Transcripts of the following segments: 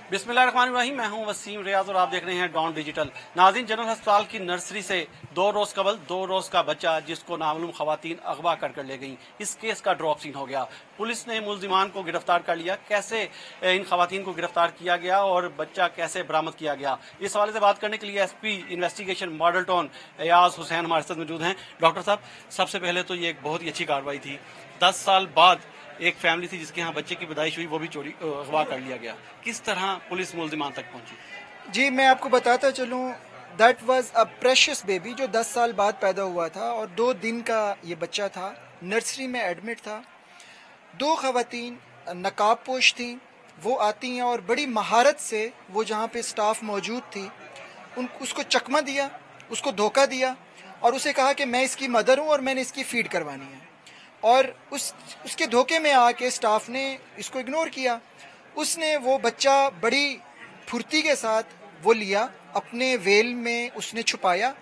बिस्मिल्लाहिर्रहमानिर्रहीम। मैं हूं वसीम रियाज और आप देख रहे हैं डॉन डिजिटल। नाज़रीन, जनरल अस्पताल की नर्सरी से 2 रोज़ कबल 2 रोज़ का बच्चा जिसको नामालूम खवातीन अगवा कर ले गईं, इस केस का ड्रॉप सीन हो गया। पुलिस ने मुल्जिमान को गिरफ्तार कर लिया। कैसे इन खवातीन को गिरफ्तार किया गया और बच्चा कैसे बरामद किया गया, इस हवाले से बात करने के लिए SP investigation model town Ayaz Hussain हमारे साथ मौजूद हैं। डॉक्टर साहब, सबसे पहले तो ये एक बहुत ही अच्छी कार्रवाई थी। 10 साल बाद एक फैमिली थी जिसके यहाँ बच्चे की पैदाइश हुई, वो भी चोरी अगवा कर लिया गया। किस तरह पुलिस मुल्जिमान तक पहुंची? जी, मैं आपको बताता चलूँ, that was a precious baby जो 10 साल बाद पैदा हुआ था और 2 दिन का ये बच्चा था। नर्सरी में एडमिट था। 2 खवातीन नकाब पोश थीं। वो आती हैं और बड़ी महारत से वो जहाँ पे स्टाफ मौजूद थी उसको चकमा दिया, उसको धोखा दिया और उसे कहा कि मैं इसकी मदर हूँ और मैंने इसकी फीड करवानी है। और उसके धोखे में आके स्टाफ ने इसको इग्नोर किया। उसने वो बच्चा बड़ी फुर्ती के साथ वो लिया, अपने वेल में उसने छुपाया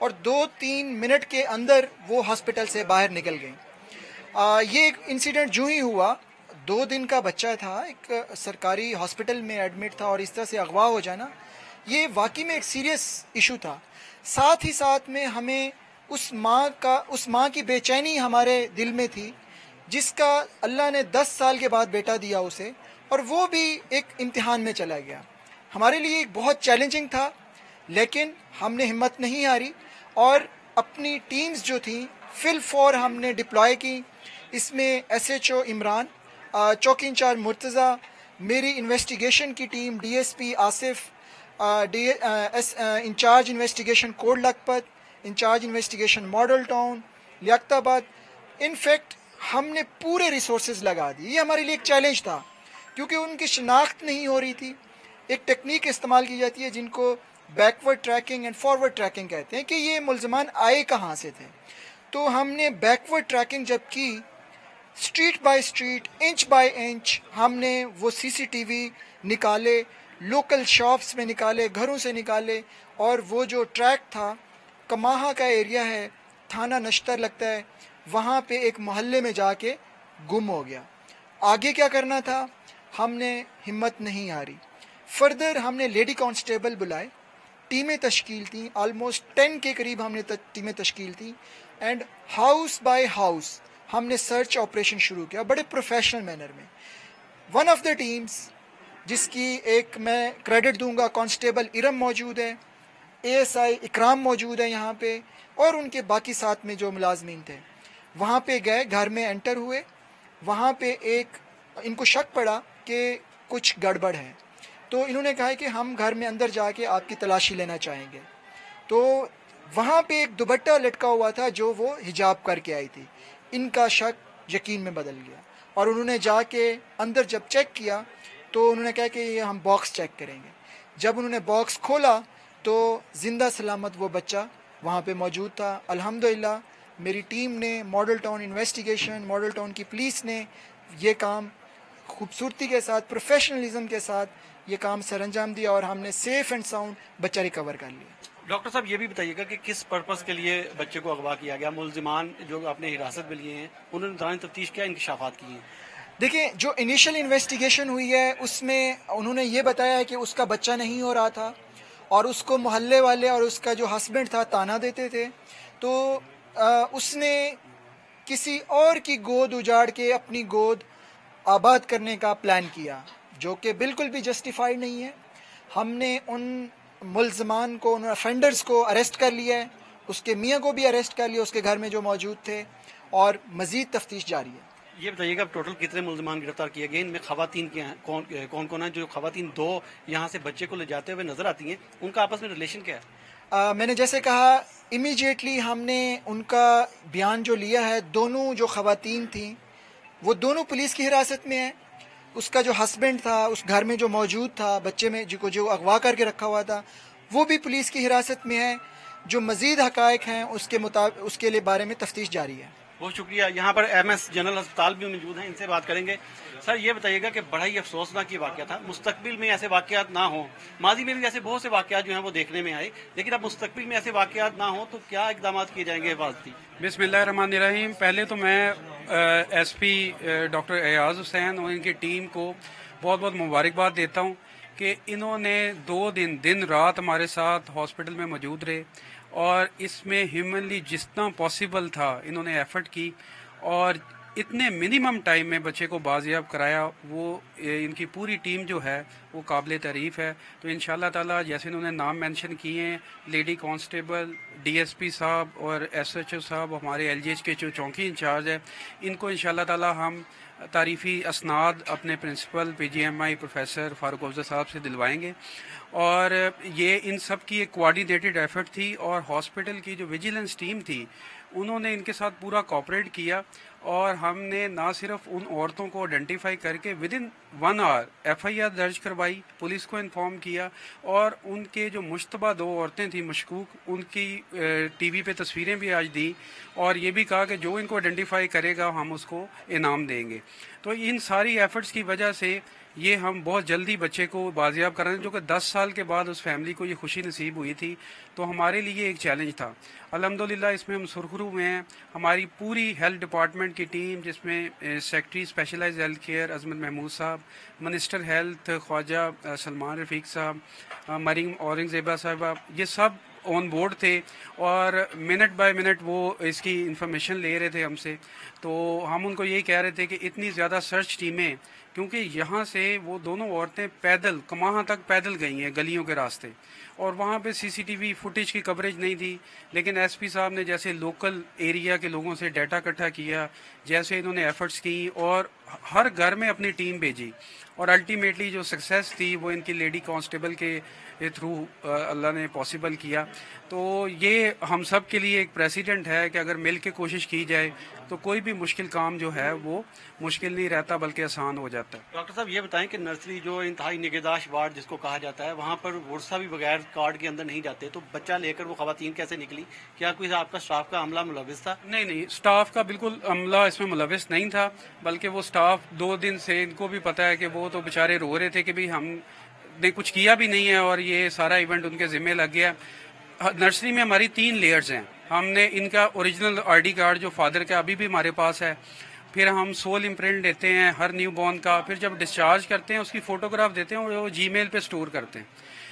और 2-3 मिनट के अंदर वो हॉस्पिटल से बाहर निकल गई। ये एक इंसिडेंट जो ही हुआ, 2 दिन का बच्चा था, एक सरकारी हॉस्पिटल में एडमिट था और इस तरह से अगवा हो जाना, ये वाकई में एक सीरियस इशू था। साथ ही साथ में हमें उस माँ की बेचैनी हमारे दिल में थी जिसका अल्लाह ने 10 साल के बाद बेटा दिया उसे, और वो भी एक इम्तिहान में चला गया। हमारे लिए एक बहुत चैलेंजिंग था, लेकिन हमने हिम्मत नहीं हारी और अपनी टीम्स जो थी फिल फॉर हमने डिप्लॉय की। इसमें SHO इमरान, चौकी इंचार्ज मुर्तज़ा, मेरी इन्वेस्टिगेशन की team, DSP Asif, incharge investigation Kot Lakhpat, incharge investigation model town Liaquatabad. In fact हमने पूरे रिसोर्सेज लगा दिए। ये हमारे लिए एक चैलेंज था क्योंकि उनकी शनाख्त नहीं हो रही थी। एक टेक्निक इस्तेमाल की जाती है जिनको backward tracking and forward tracking कहते हैं कि ये मुल्ज़मान आए कहाँ से थे। तो हमने बैकवर्ड ट्रैकिंग जब की, street by street, inch by inch, हमने वो CCTV निकाले, लोकल शॉप्स में निकाले, घरों से निकाले, और वो जो ट्रैक था, कमाहा का एरिया है, थाना नश्तर लगता है, वहाँ पे एक मोहल्ले में जाके गुम हो गया। आगे क्या करना था, हमने हिम्मत नहीं हारी। फर्दर हमने लेडी कांस्टेबल बुलाए, टीमें तश्कील थी, ऑलमोस्ट 10 के करीब हमने टीमें तश्कील थी, एंड हाउस बाय हाउस हमने सर्च ऑपरेशन शुरू किया बड़े प्रोफेशनल मैनर में। वन ऑफ द टीम्स जिसकी एक मैं क्रेडिट दूंगा, कांस्टेबल इरम मौजूद है, ASI इकराम मौजूद है यहाँ पे, और उनके बाकी साथ में जो मुलाजमीन थे, वहाँ पे गए, घर में एंटर हुए। वहाँ पे इनको शक पड़ा कि कुछ गड़बड़ है, तो इन्होंने कहा कि हम घर में अंदर जाके आपकी तलाशी लेना चाहेंगे। तो वहाँ पे एक दुपट्टा लटका हुआ था जो वो हिजाब करके आई थी। इनका शक यकीन में बदल गया और उन्होंने जाके अंदर जब चेक किया तो उन्होंने कहा कि ये हम बॉक्स चेक करेंगे। जब उन्होंने बॉक्स खोला तो ज़िंदा सलामत वो बच्चा वहाँ पे मौजूद था। अल्हम्दुलिल्लाह मेरी टीम ने, model town investigation, model town की पुलिस ने ये काम खूबसूरती के साथ, प्रोफेशनलिज्म के साथ ये काम सर अंजाम दिया और हमने सेफ़ एंड साउंड बच्चा रिकवर कर लिया। डॉक्टर साहब, ये भी बताइएगा कि किस पर्पस के लिए बच्चे को अगवा किया गया? मुल्जिमान जो आपने हिरासत में लिए हैं, उन्होंने दौरान तफ्तीश क्या इंकशाफात किए हैं? देखिए, जो इनिशियल इन्वेस्टिगेशन हुई है उसमें उन्होंने ये बताया है कि उसका बच्चा नहीं हो रहा था और उसको मोहल्ले वाले और उसका जो हस्बैंड था ताना देते थे, तो उसने किसी और की गोद उजाड़ के अपनी गोद आबाद करने का प्लान किया, जो कि बिल्कुल भी जस्टिफाइड नहीं है। हमने उन मुल्ज़मान को, उन अफेंडर्स को अरेस्ट कर लिया है, उसके मियाँ को भी अरेस्ट कर लिया, उसके घर में जो मौजूद थे, और मज़ीद तफ्तीश जारी है। ये बताइएगा टोटल कितने मुल्जिमान गिरफ्तार किए गए? इनमें खवातीन के हैं कौन कौन है? जो खवातीन 2 यहाँ से बच्चे को ले जाते हुए नजर आती हैं, उनका आपस में रिलेशन क्या है? मैंने जैसे कहा, इमीडिएटली हमने उनका बयान जो लिया है, दोनों जो खवातीन थी वो दोनों पुलिस की हिरासत में है। उसका जो हस्बैंड था उस घर में जो मौजूद था, बच्चे में जो अगवा करके रखा हुआ था, वो भी पुलिस की हिरासत में है। जो मज़ीद हक़ाइक़ हैं उसके लिए बारे में तफ्तीश जारी है। बहुत शुक्रिया। यहाँ पर MS जनरल अस्पताल भी मौजूद हैं, इनसे बात करेंगे। सर, ये बताइएगा कि बड़ा ही अफसोसनाक ये वाक़या था, मुस्तकबिल में ऐसे वाक़यात ना हो। माजी में भी ऐसे बहुत से वाक़यात जो हैं वो देखने में आए, लेकिन अब मुस्तकबिल में ऐसे वाक़यात ना हो तो क्या इक़दाम किए जाएंगे हिफाजती? बिस्मिल्लाहिर्रहमानिर्रहीम। पहले तो मैं SP डॉक्टर एयाज हुसैन और इनकी टीम को बहुत बहुत मुबारकबाद देता हूँ کہ انہوں نے 2 دن دن رات ہمارے ساتھ ہاسپٹل میں موجود رہے اور اس میں ہیومنلی جتنا پاسبل تھا انہوں نے ایفرٹ کی اور اتنے منیمم ٹائم میں بچے کو بازیاب کرایا. وہ ان کی پوری ٹیم جو ہے وہ قابل تعریف ہے. تو ان شاء اللہ تعالیٰ جیسے انہوں نے نام مینشن کیے ہیں lady constable, D S P صاحب اور ایس ایچ او صاحب, ہمارے ایل جی ایچ کے جو چونکی انچارج ہے, ان کو ان شاء اللہ تعالیٰ ہم تعریفی اسناد اپنے پرنسپل پی جی ایم آئی پروفیسر فاروق افضل صاحب سے دلوائیں گے. اور یہ ان سب کی ایک کوآرڈینیٹڈ ایفرٹ تھی اور ہاسپٹل کی جو ویجیلنس ٹیم تھی انہوں نے ان کے ساتھ پورا کوآپریٹ کیا اور ہم نے نہ صرف ان عورتوں کو آئیڈینٹیفائی کر کے with in 1 hour F I R درج کروائی, پولیس کو انفارم کیا اور ان کے جو مشتبہ 2 عورتیں تھیں مشکوک ان کی ٹی وی پہ تصویریں بھی آج دی اور یہ بھی کہا کہ جو ان کو آئیڈینٹیفائی کرے گا ہم اس کو انعام دیں گے. تو ان ساری ایفرٹس کی وجہ سے یہ ہم بہت جلدی بچے کو بازیاب کر رہے ہیں جو کہ 10 سال کے بعد اس فیملی کو یہ خوشی نصیب ہوئی تھی. تو ہمارے لیے ایک چیلنج تھا. الحمدللہ اس میں ہم سرخرو میں ہیں. ہماری پوری ہیلتھ ڈپارٹمنٹ کی ٹیم جس میں سیکٹری اسپیشلائز ہیلتھ کیئر عظمت محمود صاحب, منسٹر ہیلتھ خواجہ سلمان رفیق صاحب, مریم اورنگزیبہ صاحبہ, یہ سب آن بورڈ تھے اور منٹ بائی منٹ وہ اس کی انفارمیشن لے رہے تھے ہم سے. تو ہم ان کو یہی کہہ رہے تھے کہ اتنی زیادہ سرچ ٹیمیں, کیونکہ یہاں سے وہ دونوں عورتیں پیدل کماہاں تک پیدل گئی ہیں گلیوں کے راستے اور وہاں پہ سی سی ٹی وی فوٹیج کی کوریج نہیں تھی. لیکن ایس پی صاحب نے جیسے لوکل ایریا کے لوگوں سے ڈیٹا اکٹھا کیا, جیسے انہوں نے ایفرٹس کی اور ہر گھر میں اپنی ٹیم بھیجی اور الٹیمیٹلی جو سکسیس تھی وہ ان کی لیڈی کانسٹیبل کے تھرو اللہ نے پاسبل کیا. تو یہ ہم سب کے لیے ایک پریسیڈنٹ ہے کہ اگر مل کے کوشش کی جائے تو کوئی بھی مشکل کام جو ہے وہ مشکل نہیں رہتا بلکہ آسان ہو جاتا ہے. ڈاکٹر صاحب یہ بتائیں کہ نرسری جو انتہائی نگہداشت وارڈ جس کو کہا جاتا ہے وہاں پر ورثہ بھی بغیر کارڈ کے اندر نہیں جاتے, تو بچہ لے کر وہ خواتین کیسے نکلی؟ کیا کوئی آپ کا اسٹاف کا عملہ ملوث تھا؟ نہیں, اسٹاف کا بالکل عملہ اس میں ملوث نہیں تھا, بلکہ وہ اسٹاف 2 دن سے ان کو بھی پتا ہے کہ وہ تو بیچارے رو رہے تھے کہ بھی ہم نے کچھ کیا بھی نہیں ہے اور یہ سارا ایونٹ ان کے ذمہ لگ گیا. نرسری میں ہماری 3 لیئرز ہیں. ہم نے ان کا اوریجنل آئی ڈی کارڈ جو فادر کا ابھی بھی ہمارے پاس ہے, پھر ہم سول امپرنٹ دیتے ہیں ہر نیو بورن کا, پھر جب ڈسچارج کرتے ہیں اس کی فوٹوگراف دیتے ہیں اور وہ جی میل پہ سٹور کرتے ہیں.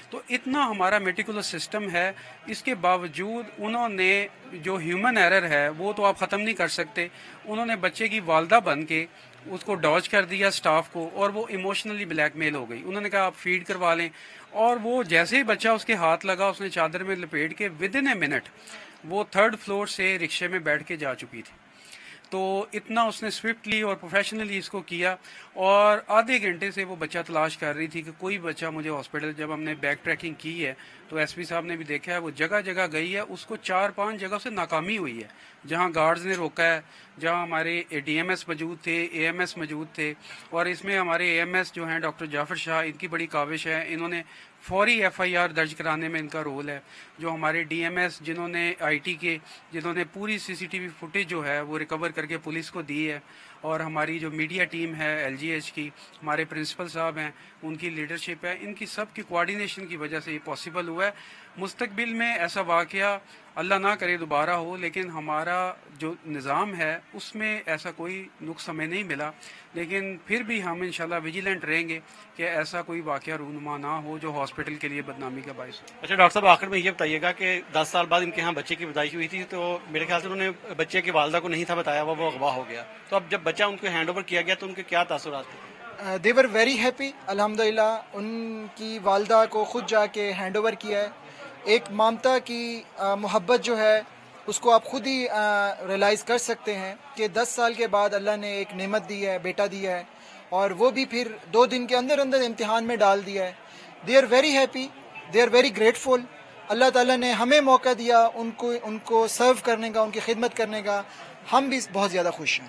تو اتنا ہمارا میٹیکولس سسٹم ہے. اس کے باوجود انہوں نے جو ہیومن ایرر ہے وہ تو آپ ختم نہیں کر سکتے, انہوں نے بچے کی والدہ بن کے اس کو ڈاج کر دیا اسٹاف کو اور وہ ایموشنلی بلیک میل ہو گئی. انہوں نے کہا آپ فیڈ کروا لیں اور وہ جیسے ہی بچہ اس کے ہاتھ لگا اس نے چادر میں لپیٹ کے ود ان اے منٹ وہ 3rd فلور سے رکشے میں بیٹھ کے جا چکی تھی. تو اتنا اس نے سوئفٹلی اور پروفیشنلی اس کو کیا اور آدھے گھنٹے سے وہ بچہ تلاش کر رہی تھی کہ کوئی بچہ مجھے ہاسپٹل. جب ہم نے بیک ٹریکنگ کی ہے تو ایس پی صاحب نے بھی دیکھا ہے وہ جگہ جگہ گئی ہے, اس کو 4-5 جگہ سے ناکامی ہوئی ہے جہاں گارڈز نے روکا ہے, جہاں ہمارے ڈی ایم ایس موجود تھے, اے ایم ایس موجود تھے. اور اس میں ہمارے اے ایم ایس جو ہیں ڈاکٹر جعفر شاہ, ان کی بڑی کاوش ہے, انہوں نے فوری ایف آئی آر درج کرانے میں ان کا رول ہے. جو ہمارے ڈی ایم ایس جنہوں نے آئی ٹی کے جنہوں نے پوری سی سی ٹی وی فوٹیج جو ہے وہ ریکور کر کے پولیس کو دی ہے, اور ہماری جو میڈیا ٹیم ہے ایل جی ایچ کی, ہمارے پرنسپل صاحب ہیں ان کی لیڈرشپ ہے, ان کی سب کی کوآرڈینیشن کی وجہ سے یہ پاسبل ہوا ہے. مستقبل میں ایسا واقعہ اللہ نہ کرے دوبارہ ہو, لیکن ہمارا جو نظام ہے اس میں ایسا کوئی نقص ہمیں نہیں ملا, لیکن پھر بھی ہم انشاءاللہ ویجیلنٹ رہیں گے کہ ایسا کوئی واقعہ رونما نہ ہو جو ہاسپٹل کے لیے بدنامی کا باعث ہو. اچھا ڈاکٹر صاحب, آخر میں یہ بتائیے گا کہ 10 سال بعد ان کے یہاں بچے کی پیدائش ہوئی تھی تو میرے خیال سے انہوں نے بچے کی والدہ کو نہیں تھا بتایا ہوا, وہ اغوا ہو گیا, تو اب جب بچہ ان کو ہینڈ اوور کیا گیا تو ان کے کیا تاثرات تھے؟ دے ور ویری ہیپی الحمدللہ. ان کی والدہ کو خود جا کے ہینڈ اوور کیا ہے. ایک مامتا کی محبت جو ہے اس کو آپ خود ہی ریلائز کر سکتے ہیں کہ 10 سال کے بعد اللہ نے ایک نعمت دی ہے, بیٹا دیا ہے, اور وہ بھی پھر 2 دن کے اندر اندر امتحان میں ڈال دیا ہے. They are very happy, they are very grateful. اللہ تعالیٰ نے ہمیں موقع دیا ان کو سرو کرنے کا, ان کی خدمت کرنے کا. ہم بھی بہت زیادہ خوش ہیں.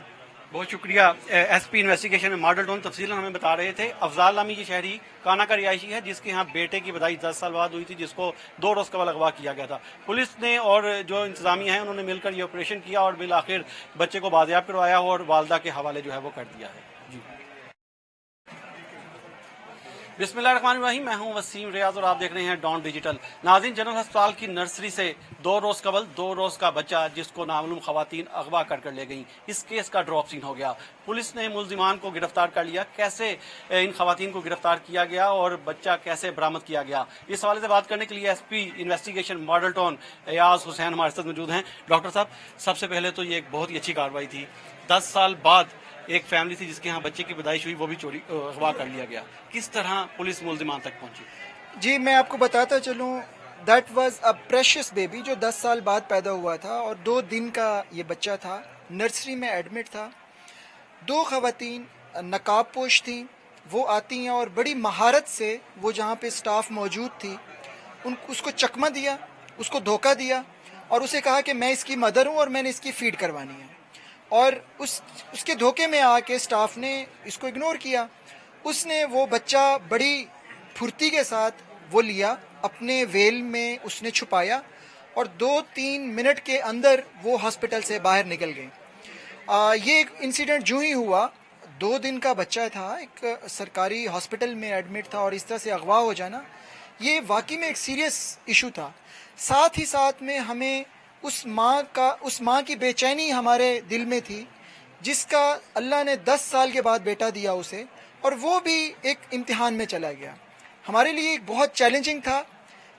بہت شکریہ. ایس پی انویسٹیگیشن میں ماڈل ٹاؤن تفصیل ہمیں بتا رہے تھے. افضال نامی یہ شہری کانا کا رہائشی ہے جس کے یہاں بیٹے کی پیدائش 10 سال بعد ہوئی تھی, جس کو 2 روز قبل اغوا کیا گیا تھا. پولیس نے اور جو انتظامیہ ہیں انہوں نے مل کر یہ آپریشن کیا اور بالآخر بچے کو بازیاب کروایا اور والدہ کے حوالے جو ہے وہ کر دیا ہے. جی बिस्मिल्लाहिर्रहमानिर्रहीम, मैं हूं वसीम रियाज और आप देख रहे हैं डॉन डिजिटल। नाज़रीन, जनरल अस्पताल की नर्सरी से 2 रोज कबल 2 रोज का बच्चा जिसको नामालूम खवातीन अगवा कर ले गई, इस केस का ड्रॉप सीन हो गया। पुलिस ने मुल्जिमान को गिरफ्तार कर लिया। कैसे इन खवातीन को गिरफ्तार किया गया और बच्चा कैसे बरामद किया गया, इस हवाले से बात करने के लिए SP investigation model town Ayaz Hussain हमारे साथ मौजूद हैं। डॉक्टर साहब, सबसे पहले तो ये एक बहुत ही अच्छी कार्रवाई थी। 10 साल बाद एक फैमिली थी जिसके यहाँ बच्चे की पैदाइश हुई, वो भी चोरी अगवा कर लिया गया। किस तरह पुलिस मुल्जिमान तक पहुंची? जी, मैं आपको बताता चलूँ, that was a precious baby जो 10 साल बाद पैदा हुआ था और 2 दिन का ये बच्चा था। नर्सरी में एडमिट था। 2 खवातीन नकाब पोश थीं, वो आती हैं और बड़ी महारत से वो जहाँ पे स्टाफ मौजूद थी उसको चकमा दिया, उसको धोखा दिया और उसे कहा कि मैं इसकी मदर हूँ और मैंने इसकी फीड करवानी है। और उसके धोखे में आके स्टाफ ने इसको इग्नोर किया। उसने वो बच्चा बड़ी फुर्ती के साथ वो लिया, अपने वेल में उसने छुपाया और 2-3 मिनट के अंदर वो हॉस्पिटल से बाहर निकल गई। ये एक इंसिडेंट जो ही हुआ, 2 दिन का बच्चा था, एक सरकारी हॉस्पिटल में एडमिट था और इस तरह से अगवा हो जाना, ये वाकई में एक सीरियस इशू था। साथ ही साथ में हमें उस माँ की बेचैनी हमारे दिल में थी जिसका अल्लाह ने 10 साल के बाद बेटा दिया उसे, और वो भी एक इम्तिहान में चला गया। हमारे लिए बहुत चैलेंजिंग था,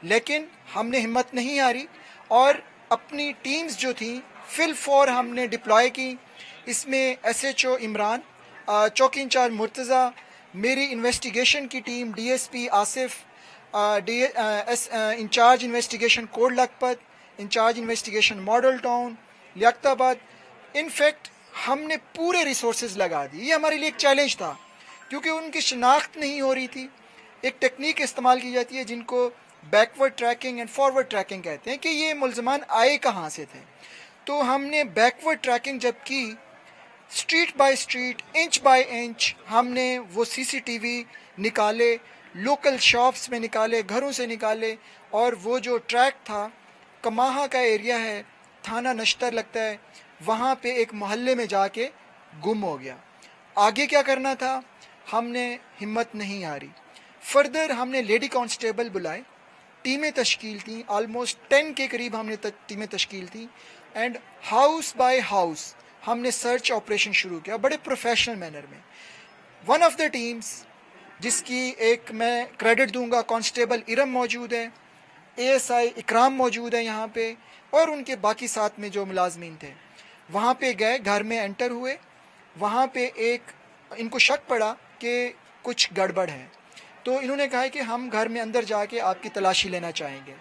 लेकिन हमने हिम्मत नहीं हारी और अपनी टीम्स जो थी फिल फॉर हमने डिप्लॉय की। इसमें SHO इमरान, चौकी इंचार्ज मुर्तज़ा, मेरी इन्वेस्टिगेशन की team, DSP Asif, incharge investigation Kot Lakhpat, incharge investigation model town, Liaquatabad. In fact हमने पूरे रिसोर्सेज लगा दी। ये हमारे लिए एक चैलेंज था क्योंकि उनकी शिनाख्त नहीं हो रही थी। एक टेक्निक इस्तेमाल की जाती है जिनको backward tracking and forward tracking कहते हैं कि ये मुल्ज़मान आए कहाँ से थे। तो हमने बैकवर्ड ट्रैकिंग जब की, street by street, inch by inch, हमने वो CCTV निकाले, लोकल शॉप्स में निकाले, घरों से निकाले, और वो जो ट्रैक था, कमाहा का एरिया है, थाना नश्तर लगता है, वहाँ पे एक मोहल्ले में जाके गुम हो गया। आगे क्या करना था, हमने हिम्मत नहीं हारी। फर्दर हमने लेडी कांस्टेबल बुलाए, टीमें तश्कील थी, ऑलमोस्ट 10 के करीब हमने टीमें तश्कील थी, एंड हाउस बाय हाउस हमने सर्च ऑपरेशन शुरू किया बड़े प्रोफेशनल मैनर में। वन ऑफ द टीम्स जिसकी एक मैं क्रेडिट दूंगा, कांस्टेबल इरम मौजूद है, ASI इकराम मौजूद है यहाँ पे, और उनके बाकी साथ में जो मुलाजमीन थे, वहाँ पे गए, घर में एंटर हुए। वहाँ पे इनको शक पड़ा कि कुछ गड़बड़ है, तो इन्होंने कहा कि हम घर में अंदर जाके आपकी तलाशी लेना चाहेंगे।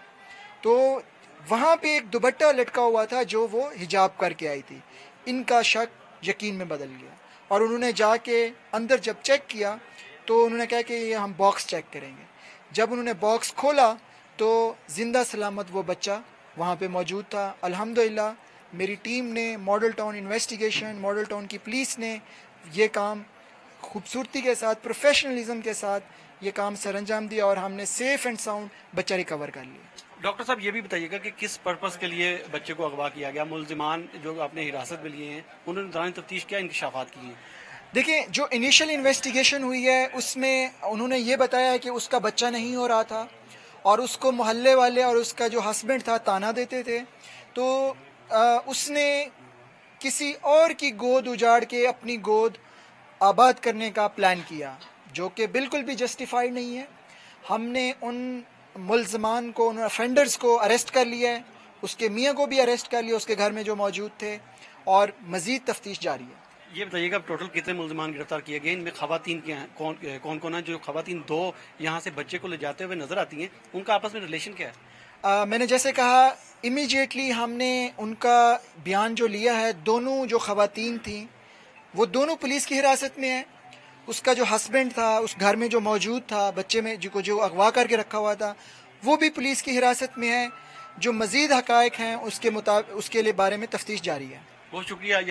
तो वहाँ पे एक दुपट्टा लटका हुआ था जो वो हिजाब करके आई थी। इनका शक यकीन में बदल गया और उन्होंने जाके अंदर जब चेक किया तो उन्होंने कहा कि ये हम बॉक्स चेक करेंगे। जब उन्होंने बॉक्स खोला तो जिंदा सलामत वो बच्चा वहाँ पे मौजूद था। अल्हम्दुलिल्लाह मेरी टीम ने, model town investigation, model town की पुलिस ने ये काम खूबसूरती के साथ, प्रोफेशनलिज्म के साथ ये काम सरअंजाम दिया और हमने सेफ एंड साउंड बच्चा रिकवर कर लिया। डॉक्टर साहब, ये भी बताइएगा कि किस पर्पस के लिए बच्चे को अगवा किया गया? मुल्जिमान जो आपने हिरासत में लिए हैं, उन्होंने दौरान तफ्तीश क्या इंकशाफात किए हैं? देखिए, जो इनिशियल इन्वेस्टिगेशन हुई है उसमें उन्होंने ये बताया कि उसका बच्चा नहीं हो रहा था और उसको मोहल्ले वाले और उसका जो हस्बैंड था ताना देते थे, तो उसने किसी और की गोद उजाड़ के अपनी गोद आबाद करने का प्लान किया, जो कि बिल्कुल भी जस्टिफाइड नहीं है। हमने उन मुल्ज़मान को, उन अफेंडर्स को अरेस्ट कर लिया है, उसके मियाँ को भी अरेस्ट कर लिया, उसके घर में जो मौजूद थे, और मज़ीद तफ्तीश जारी है। ये बताइएगा टोटल कितने मुल्जिमान गिरफ्तार किए गए? इनमें खवातीन के हैं कौन कौन है? जो खवातीन 2 यहाँ से बच्चे को ले जाते हुए नजर आती हैं, उनका आपस में रिलेशन क्या है? मैंने जैसे कहा, इमीडिएटली हमने उनका बयान जो लिया है, दोनों जो खवातीन थी वो दोनों पुलिस की हिरासत में है। उसका जो हस्बैंड था उस घर में जो मौजूद था, बच्चे में जो अगवा करके रखा हुआ था, वो भी पुलिस की हिरासत में है। जो मज़ीद हक़ाइक़ हैं उसके लिए बारे में तफ्तीश जारी है। बहुत शुक्रिया।